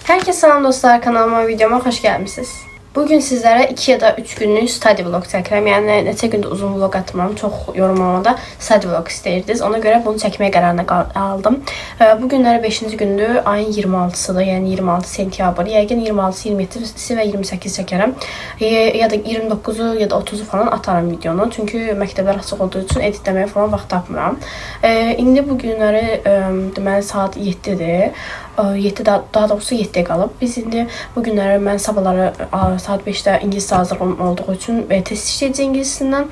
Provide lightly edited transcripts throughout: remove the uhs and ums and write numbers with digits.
Herkese selam dostlar, kanalıma videoma hoş gelmişsiniz. Bugün sizlere 2 ya da 3 günlük study vlog çəkirəm. Yəni neçə gündür uzun vlog atmıram, çox yorulmamada study vlog istəyirdiniz. Ona görə bunu çəkməyə qərarına aldım. Bu günləri 5-ci gündür, ayın 26-sıdır, yəni 26 sentyabr. Yəqin 26, 27-si və 28 çəkərəm. Ya da 29-u ya da 30-u falan atarım videonu. Çünki məktəblər açıq olduğu üçün editləməyə falan vaxt tapmıram. İndi bu günləri deməli saat 7-dir. 7 daha doğrusu 7'ye qalıb. Biz indi bu günləri mən sabahları saat 5'də ingilis hazırlığım olduğu üçün test işləyəcək ingilisindən.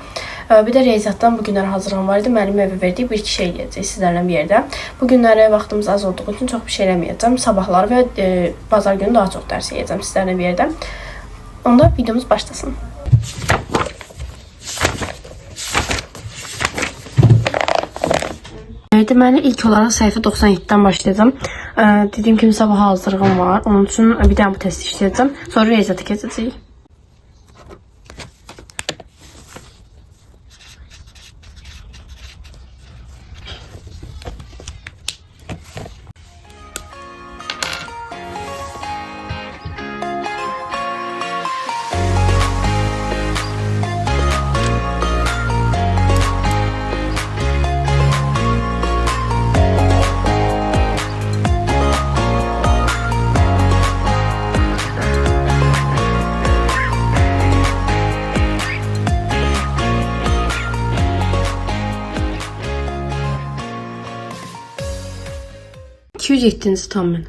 Bir də riyaziyyatdan bu günləri hazırlığım var idi. Müəllim evə verdiyi bir iki şey yiyəcək sizlərlə bir yerdə. Bu günləri vaxtımız az olduğu üçün çox bir şey eləməyəcəm. Sabahlar və bazar günü daha çox dərs yiyəcəm sizlərlə bir yerdə. Onda videomuz başlasın. Deməli ilk olaraq səhifə 97-dən başlayacağım. Dediyim kimi sabah hazırlığım var. Onun üçün bir dənə bu testi işləyəcəm. Sonra riyaziyyata keçəcəyik. %207'ci tam mən.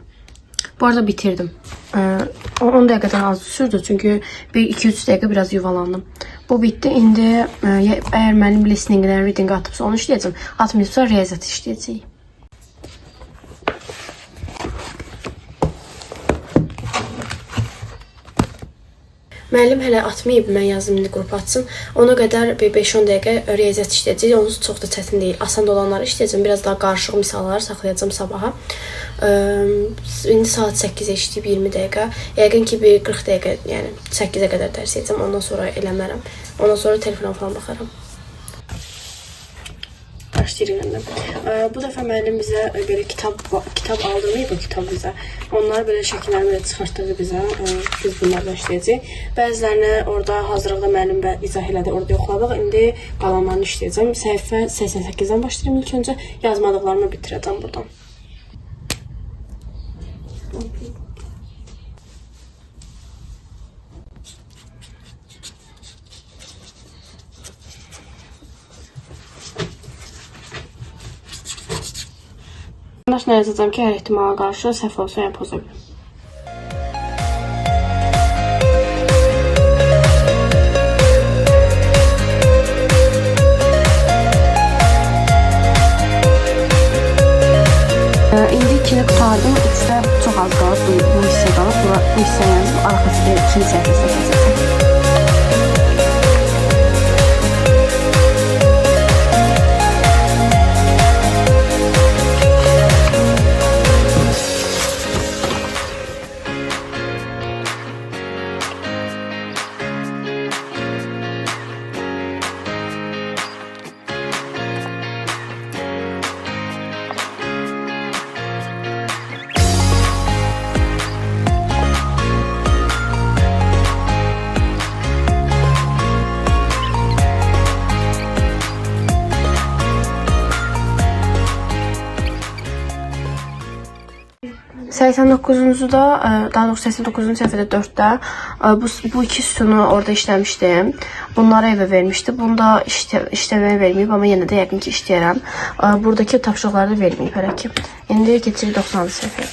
Bu arada bitirdim. 10 dəqiqədən az sürdü çünki 2-3 dəqiqə biraz yuvalandım. Bu bitdi. İndi əgər mənim listeningdən reading atıbsa onu işləyəcəm. Atmayıbsa riyaziyyat işləyəcəyik. Müəllim hələ atmayıb, mən yazdım indi qrup atsın. Ona qədər 5-10 dəqiqə riyaziyyat işləyəcək. Onun çox da çətin deyil. Asan da olanları işləyəcəm. Biraz daha qarışıq misalları saxlayacağım sabaha. İndi saat 8-ə işləyib 20 dəqiqə. Yəqin ki bir 40 dəqiqə, yəni 8-ə qədər dərs edəcəm. Ondan sonra eləmərəm. Ondan sonra telefona falan baxaram. Başlayırıq. Bu dəfə müəllim bizə belə kitab aldırmayıb bu kitab bizə. Onları belə şəkillərini belə çıxartdı bizə. Biz bunlarla işləyəcəyik. Bəzilərini orada hazırlıqda müəllim izah elədi, orada yoxladıq. İndi qalanlarını işləyəcəm. Səhifə 88-dən başlayırım ilk öncə. Yazmadıqlarımı bitirəcəm buradan. Nə yazacağım ki, hər ehtimala qarşı səhv olsa ya poza bilim. İndi 2'ni qutardım. 3'də çox az qalıb. Bu hissə qalıb. Bu hissə yəni arxası ikinci səhifəsinə keçəcək. Daha doğrusu 89-cu səhifədə 4-də bu iki sütunu orada işləmişdim. Bunları evə vermişdi. Bunu da işləməyə verməyib, amma yenə də yəqin ki işləyərəm. Buradakı tapşırıqları da verməyib hələ ki. İndi keçirik 90-cı səhifəyə.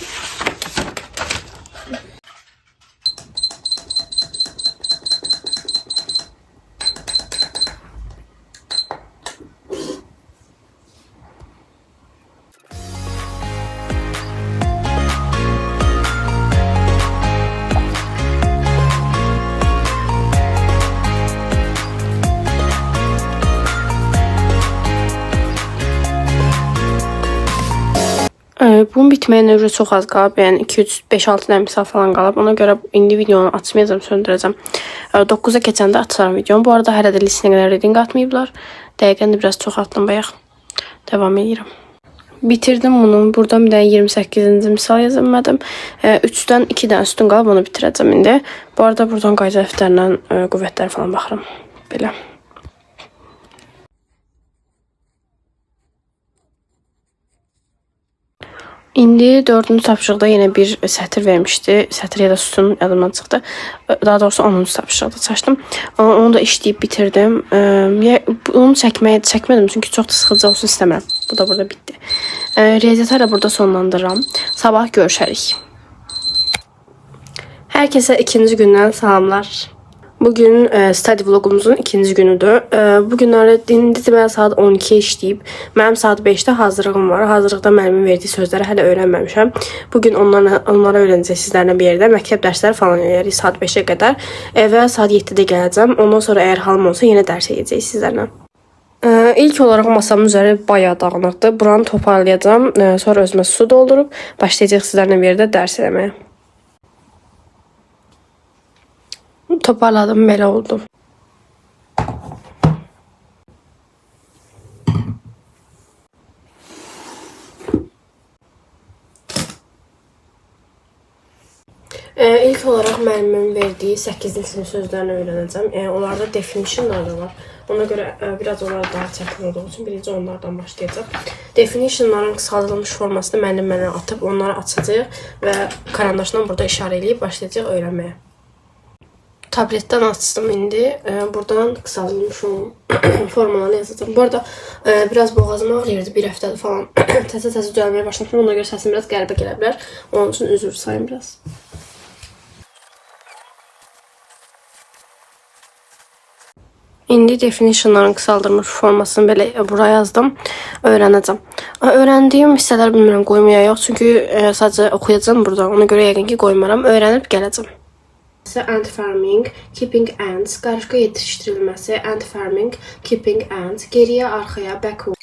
Bunun bitməyinə görə çox az qalıb. Yəni 2-3-5-6 dənə misal falan qalıb. Ona görə indi videonu açmayacağım, söndürəcəm. 9-a keçəndə açaram videonu. Bu arada hələ də listeningdən reading atmayıblar. Dəqiqəni də biraz çox atdım bayaq. Devam edirəm. Bitirdim bunu. Buradan bir dənə 28-ci misal yazılmadım. 3-dən 2 dənə üstün qalıb onu bitirəcəm indi. Bu arada buradan qayda dəftərlə qüvvətlər falan baxıram. Belə. İndi 4-cü tapşırıqda yenə bir sətir vermişdi. Sətir ya da sütun yadımdan çıxdı. Daha doğrusu 10-cu tapşırıqda çaşdım. Onu da işləyib bitirdim. Onu çəkmədim çünki çox da sıxıcı olsun istəmirəm. Bu da burada bitdi. Riyaziyyatı da burada sonlandırıram. Sabah görüşərik. Herkese ikinci gündən salamlar. Bugün study vlogumuzun ikinci günüdür. Bu günləri indi deməli saat 12 işləyib. Mənim saat 5-də hazırlığım var. Hazırlıqda müəllimin verdiyi sözləri hələ öyrənməmişəm. Bugün onlara öyrənəcək sizlərlə bir yerdə məktəb dərsləri falan eləyərik saat 5-ə qədər. Evə saat 7-də gələcəm. Ondan sonra əgər halım olsa yenə dərs edəcəyik sizlərlə. İlk olaraq masamın üzəri bayağı dağınıqdır. Buranı toparlayacağım. Sonra özümə su doldurub başlayacaq sizlərlə bir yerdə dərs eləməyə. Toparladım, belə oldu. İlk olaraq müəllimin verdiyi 8-ci sinif sözlərini öyrənəcəm. Onlarda definitionlar da var. Ona görə biraz onları daha çətin olduğu üçün birinci onlardan başlayacaq. Definitionların qısaldılmış formasını müəllim mənə atıb onları açacaq və karandaşla burada işarə edib başlayacaq öyrənməyə. Tabletdən açdım indi. Buradan qısaldılmış formaları yazacağım. Bu arada biraz boğazım ağrıyırdı bir həftədir falan. Təzə düzəlməyə başlamışım. Ona görə səsim biraz qəribə gələ bilər. Onun üçün üzr sayın biraz. İndi definitionların qısaldılmış formasını belə buraya yazdım. Öyrənəcəm. Öyrəndiyim hissələr bilmirəm qoymaya yox. Çünki sadəcə oxuyacağım burada. Ona görə yəqin ki qoymaram. Öyrənib gələcəm. Ant farming, keeping ants, qarışqa yetişdirilməsi, ant farming, keeping ants, geriyə, arxaya, backward.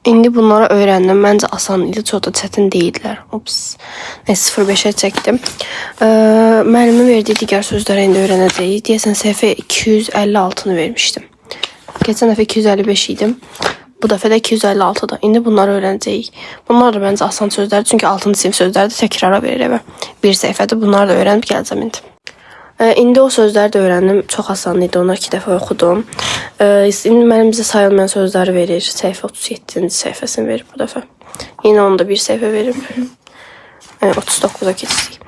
İndi bunları öyrəndim. Məncə asan idi, çox da çətin deyildilər. Ops. 0-5-ə çəkdim. Müəllimin verdiyi digər sözləri indi öyrənəcəyik. Deyəsən səhifə 256-nı vermişdim. Keçən dəfə 255 idim. Bu dəfə də 256-da. İndi bunları öyrənəcəyik. Bunlar da məncə asan sözlərdir. Çünki 6-cı sinif sözləri də təkrara verir evə. Bir səhifədir. Bunları da öyrənib gələcəm indi. İndi o sözləri də öyrəndim. Çox asan idi. Onları 2 dəfə oxudum. İndi mənim bizə sayılmayan sözləri verir. Səhifə 37-ci səhifəsini verir bu dəfə. Yine onu da bir səhifə verir. 39-a keçdik.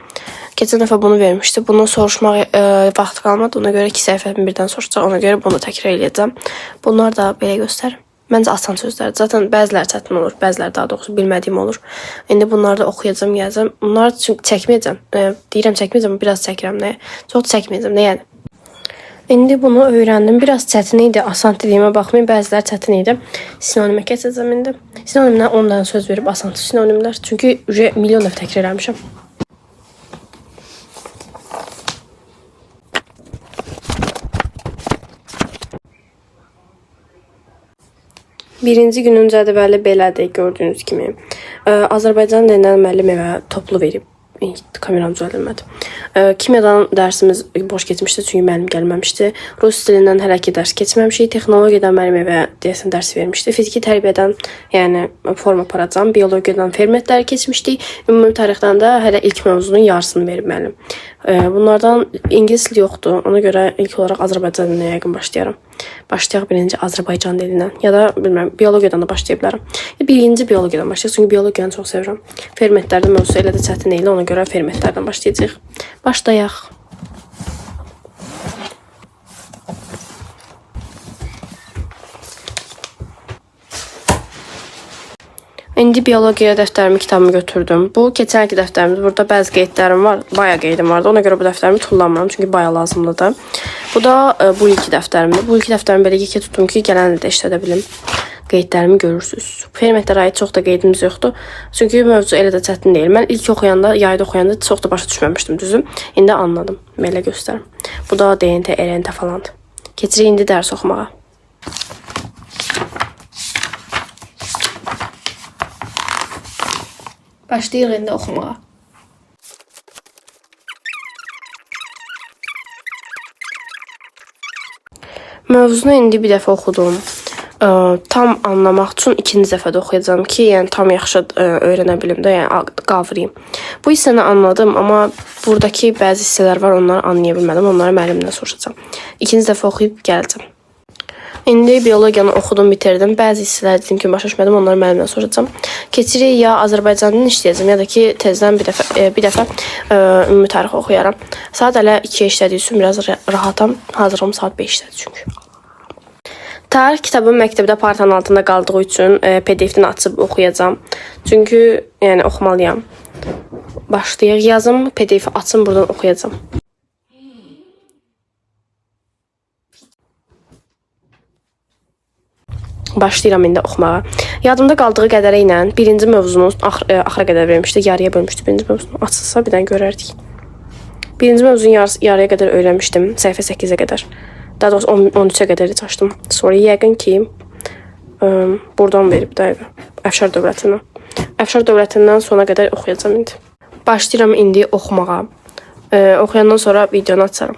Keçən dəfə bunu vermişdi. Bunu soruşmaq vaxt qalmadı. Ona görə 2 səhifəni birdən soruşacaq. Ona görə bunu təkrar edəcəm. Bunlar da belə göstərim. Məncə asan sözlərdir. Zaten bəziləri çətin olur, bəziləri daha doğrusu bilmədiyim olur. İndi bunları da oxuyacağım, gələcəm. Bunları çəkməyəcəm. Deyirəm çəkməyəcəm, biraz çəkirəm nəyə. Çox çəkməyəcəm, nə yəni. İndi bunu öyrəndim. Biraz çətin idi, asan dediyimə baxmayın. Bəziləri çətin idi. Sinonimə keçəcəm indi. Sinonimdən 10 dənə söz verib asan sinonimlər. Çünki milyon dəfə təkrar eləmişəm. Birinci günün cədvəli belədir, gördüyünüz kimi. Azərbaycan dilindən müəllim evə toplu verib. Kameram düzəldilmədi. Kimyadan dərsimiz boş keçmişdi, çünki müəllim gəlməmişdi. Rus dilindən hələ ki dərs keçməmişik. Texnologiyadan müəllim evə deyəsən dərs vermişdi. Fiziki tərbiyədən, yəni form aparacam. Biologiyadan fermentləri keçmişdik. Ümumi tarixdən də hələ ilk mövzunun yarısını verib müəllim. Bunlardan ingilis dili yoxdur. Ona görə ilk olaraq Azərbaycan dilinə yəqin başlayaram. Başlayaq birinci Azərbaycan dilindən. Ya da bilmirəm, biologiyadan da başlaya bilərəm. Birinci biologiyadan başlayaq, çünki biologiyanı çox sevirəm. Fermentlərdə mövzusu elə də çətin deyil, ona görə fermentlərdən başlayacağıq. Başlayaq. İndi biologiya dəftərimi, kitabımı götürdüm. Bu keçənki dəftərimdir. Burada bəzi qeydlərim var, bayağı qeydim vardı. Ona görə bu dəftərimi tullanmıram, çünki bayağı lazımlıdır. Bu da bu ilki dəftərimdir. Bu ilki dəftərimi belə yekə tutdum ki, gələn ildə işlədə bilim. Qeydlərimi görürsünüz. Fermentlərə aid çox da qeydimiz yoxdur. Çünki mövzu elə də çətin deyil. Mən ilk oxuyanda, yayda oxuyanda çox da başa düşməmişdim düzüm. İndi anladım. Belə göstərim. Bu da DNT, RNT falandır. Keçirik indi dərs oxumağa. Başlayıq indi oxumağa. Mövzunu indi bir dəfə oxudum. tam anlamaq üçün ikinci dəfə də oxuyacağam ki, yəni tam yaxşı öyrənə bilim də, yəni qavrayım. Bu hissəni anladım, amma buradakı bəzi hissələr var, onları anlaya bilmədim. Onları müəllimdən soruşacağam. İkinci dəfə oxuyub gələcəm. İndi biologiyanı oxudum, bitirdim. Bəzi hissələr dedim ki, başa düşmədim, onları müəllimdən soruşacağım. Keçirik ya Azərbaycan dilini işləyəcəm, ya da ki, tezdən bir dəfə ümumi tarix oxuyaram. Saat hələ 2-yə işlədiyi üçün biraz rahatam. Hazırlığım saat 5-dədir çünki. Tarix kitabım məktəbdə partanın altında qaldığı üçün PDF-dən açıb oxuyacağam. Çünki yəni oxumalıyam. Başlayaq, yazım, PDF-i açım, buradan oxuyacağam. Başlayıram indi oxumağa. Yadımda qaldığı qədərə ilə birinci mövzunu axıra qədər vermişdi, yarıya bölmüşdü birinci mövzunu. Açılsa bir dənə görərdik. Birinci mövzunu yarıya qədər öyrənmişdim, səhifə 8-ə qədər. Daha doğrusu 13-ə qədər açdım. Sonra yəqin ki, buradan verib dəqiqə. Əfşar dövlətindən. Əfşar dövlətindən sona qədər oxuyacağam indi. Başlayıram indi oxumağa. Oxuyandan sonra videonu açarım.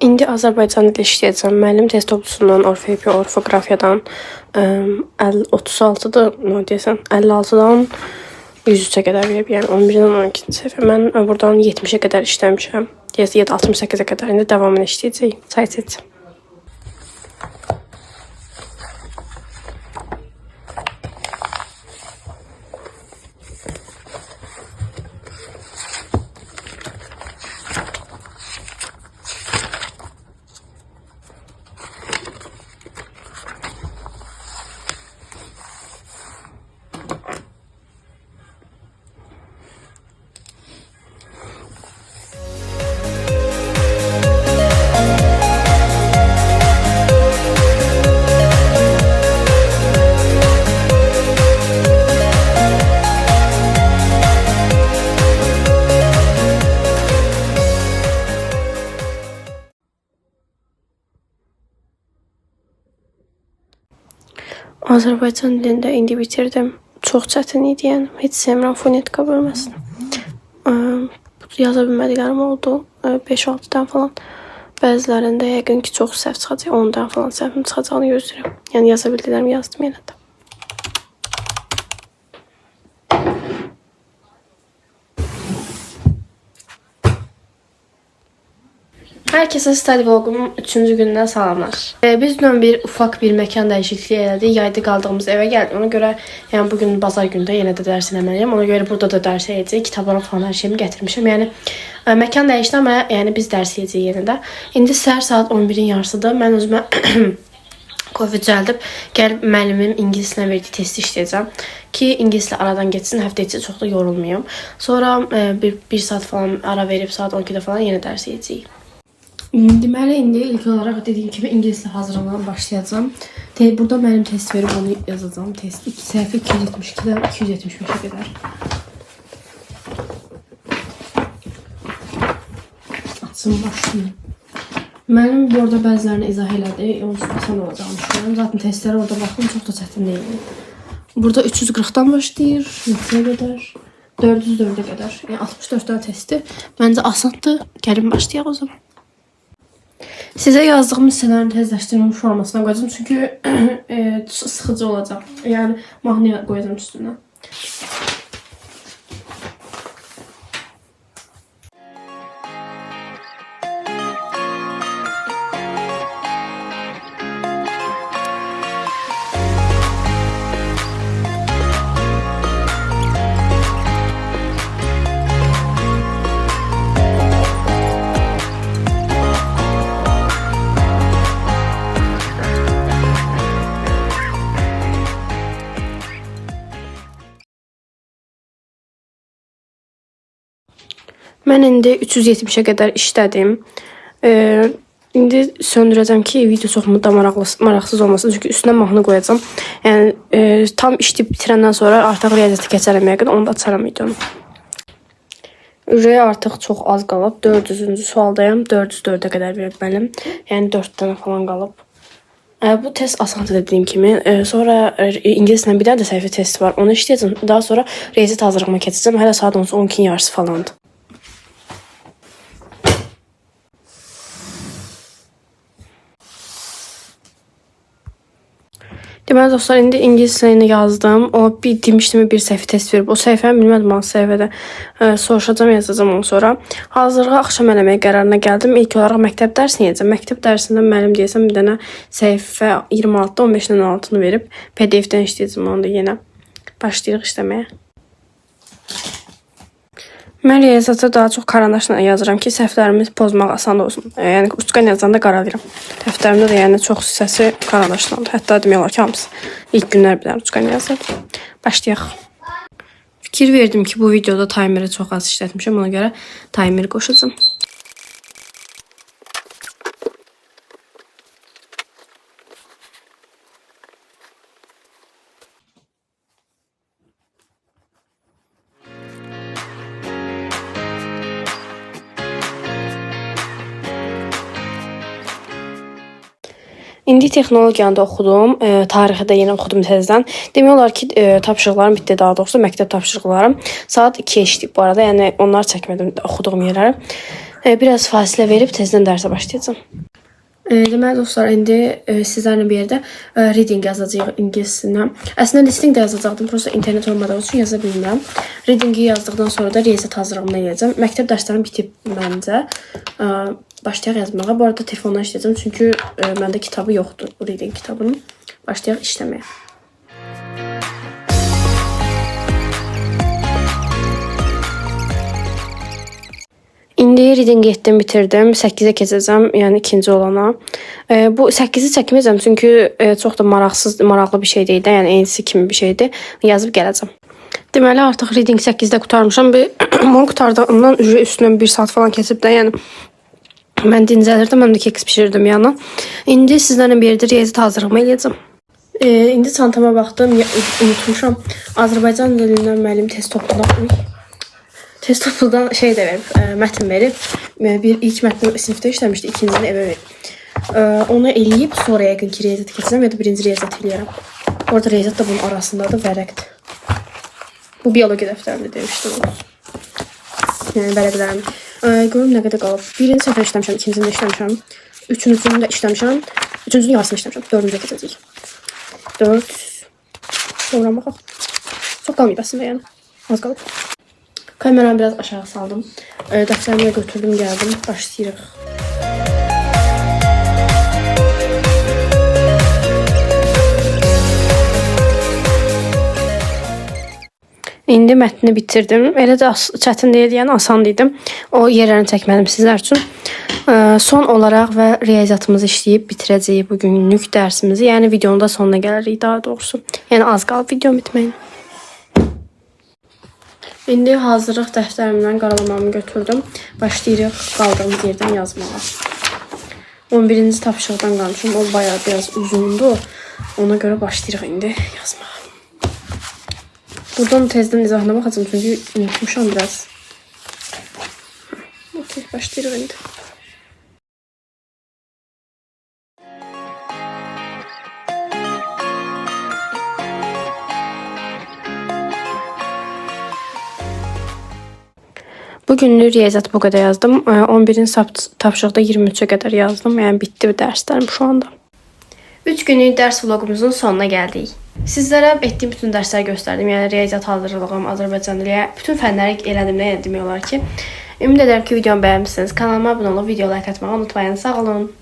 İndi Azərbaycan dili işləyəcəm. Müəllim test toplusundan, orfoqrafiyadan 36-dır, nə deyəsən, 56-dan 103-ə qədər verib, yəni 11-dən 12-ci səhifə. Mən buradan 70-ə qədər işləmişəm. Deyəsə 68-ə qədər. İndi davamını işləyəcəyik. Say seçəcəm. Azərbaycan dilində indi bitirdim. Çox çətin idi, yəni. Heç sevmirəm fonetika bölməsini. Yaza bilmədiklərim oldu. 5-6-dan falan. Bəzilərində yəqin ki, çox səhv çıxacaq. 10-dan falan səhvim çıxacağını gözləyirəm. Yəni yaza bildiklərimi yazdım yenə də. Herkese Study Vlog'umun 3-cü günündən salamlar. Biz dünən ufak bir məkan dəyişikliyi elədik. Yayda qaldığımız evə gəldik. Ona görə yəni bugün bazar günündə yenə də dərs eləməliyəm. Ona görə burada da dərs edəcəyik. Kitablarım falan hər şeyimi gətirmişəm. Yəni məkan dəyişdi, amma yəni biz dərs edəcəyik yenə də. İndi səhər saat 11-in yarısıdır. Mən özümə kofe düzəldib gəlib müəllimin ingilislə verdiyi testi işləyəcəm ki, ingilislə aradan geçsin, həftə içi çox da yorulmayım. Sonra bir saat falan ara verib saat 12-də falan yenə dərs edəcəyik. Deməli, indi ilk olaraq dediyim kimi ingilislə hazırlamaya başlayacağım. Burada mənim test verib onu yazacağım. Test səhifə 272-dən 275-ə qədər. Açın, başlayın. Mənim bu arada bəzilərini izah elədi. Onun üçün asan olacağını düşünürəm. Zaten testləri orada baxdım, çox da çətin deyil. Burada 340-dan başlayır, neçəyə qədər? 404-ə qədər. Yəni 64 dənə testi. Məncə asandır. Gəlin başlayaq o zaman. Sizə yazdığım hissələrin tezləşdirilmiş formasına qoyacağım. Çünki sıxıcı olacaq. Yəni mahnıya qoyacağım üstünə. Mən indi 370'ə qədər işlədim. İndi söndürəcəm ki, video çox da maraqsız olmasın. Çünki üstünə mahnı qoyacağım. Yəni tam işləyib bitirəndən sonra artıq riyaziyyatı keçərəm yəqin. Onu da açaram videonu. Ürəyə artıq çox az qalıb. 400-cü sualdayım. 404-ə qədər verməliyəm. Yəni 4 dənə falan qalıb. Bu test asandır dediyim kimi. Sonra ingilislə bir dənə də səhifə testi var. Onu işləyəcəm. Daha sonra riyaziyyat hazırlığıma keçəcəm. Hələ saat 12-nin yarısı falandır. Deməli dostlar, indi ingilis dilini yazdım. O demişdim bir səhifə test verib. O səhifəni bilmədim hansı səhifədə. Soruşacağam, yazacağam onu sonra. Hazırlığa axşam eləməyə qərarına gəldim. İlk olaraq məktəb dərsini yeyəcəm. Məktəb dərsindən müəllim deyəsəm bir dənə səhifə 26-da 15-dən 16-nı verib PDF-dən işləyəcəm onu da yenə. Başlayırıq işləməyə. Mən riyaziyyatı daha çox karandaşla yazıram ki, səhvlərimi pozmaq asan olsun. Yəni uçqan yazanda qaralayıram. Dəftərimdə də yəni çox hissəsi karandaşlandır. Hətta demək olar ki, hamısı ilk günlər bir dənə uçqan yazır. Başlayaq. Fikir verdim ki, bu videoda timeri çox az işlətmişəm. Ona görə timeri qoşacağım. İndi texnologiyanı da oxudum, tarixi də yenə oxudum təzədən. Demək olar ki, tapşırıqlarım bitdi, daha doğrusu məktəb tapşırıqlarım. Saat 2-yə işləyib bu arada, yəni onları çəkmədim oxuduğum yerləri. Biraz fasilə verib təzədən dərsə başlayacağım. Deməli dostlar, indi sizlərlə bir yerdə reading yazacağıq ingiliscə. Əslində listening də yazacaqdım, prosta internet olmadığı üçün yaza bilmirəm. Readingi yazdıqdan sonra da riyaziyyat hazırlığına gələcəm. Məktəb dərslərim bitib məncə. Başlayaq yazmağa. Bu arada telefondan işləyəcəm, çünki məndə kitabı yoxdur, bu reading kitabının. Başlayaq işləməyə. İndi reading 7-ni bitirdim. 8-ə keçəcəm, yəni ikinci olana. Bu 8-i çəkməyəcəm, çünki çox da maraqlı bir şey deyil də, yəni ensi kimi bir şeydir. Yazıb gələcəm. Deməli, artıq reading 8-də qutarmışam. Onu qutardığımdan üstündən 1 saat falan keçib də, yəni mən dincəlirdim, həm də keks pişirdim yana. İndi sizlərlə bir yerdə riyaziyyat hazırlığımı eləyəcəm. İndi çantama baxdım, unutmuşam. Azərbaycan dilindən müəllim test topludan şey də verib, mətn verib. İlk mətni sinifdə işləmişdi, ikincini evə verib. Onu eləyib, sonra yəqin ki, riyaziyyat keçəcəm ya da birinci riyaziyyat eləyərəm. Orada riyaziyyat da bunun arasındadır, vərəqdir. Bu biologiya dəftərində demişdim. Yəni, vərəqlərim. Görüm nə qədər qalıb. Birinci səfər işləmişəm, ikincini də işləmişəm. Üçüncünü də işləmişəm. Üçüncünün yarısını işləmişəm. Dördüncü keçəcəyik. 4. Sonra baxaq. Çox qalmayıb əslində, yəni. Az qalıb. Kameranı biraz aşağı saldım. Dəftərimi götürdüm, gəldim. Başlayırıq. İndi mətni bitirdim. Elə də çətin deyil, yəni asan dedim. O yerlərini çəkmədim sizlər üçün. Son olaraq və riyaziyyatımızı işləyib bitirəcəyik bugünlük dərsimizi. Yəni videonun da sonuna gəlirik daha doğrusu. Yəni az qalıb videom bitməyin. İndi hazırlıq dəftərimdən qaralamamı götürdüm. Başlayırıq qaldığımız yerdən yazmağa. 11-ci tapşırıqdan qalmışım. O bayağı biraz uzundu. Ona görə başlayırıq indi yazmağa. Buradan tezdən izahına baxacağım, çünki unutmuşam biraz. Okey, başlayırıq indi. Bugünlük riyaziyyat bu qədər yazdım. 11-ci tapşırıqda 23-ə qədər yazdım. Yəni bitdi dərslərim şu anda. 3 günlük dərs vlogumuzun sonuna gəldik. Sizlərə etdiyim bütün dərsləri göstərdim. Yəni riyaziyyat hazırlığım, Azərbaycan dili, bütün fənləri elədim də, yəni demək olar ki. Ümid edirəm ki, videomu bəyənmisiniz. Kanalıma abunə olub video like atmağı unutmayın. Sağ olun.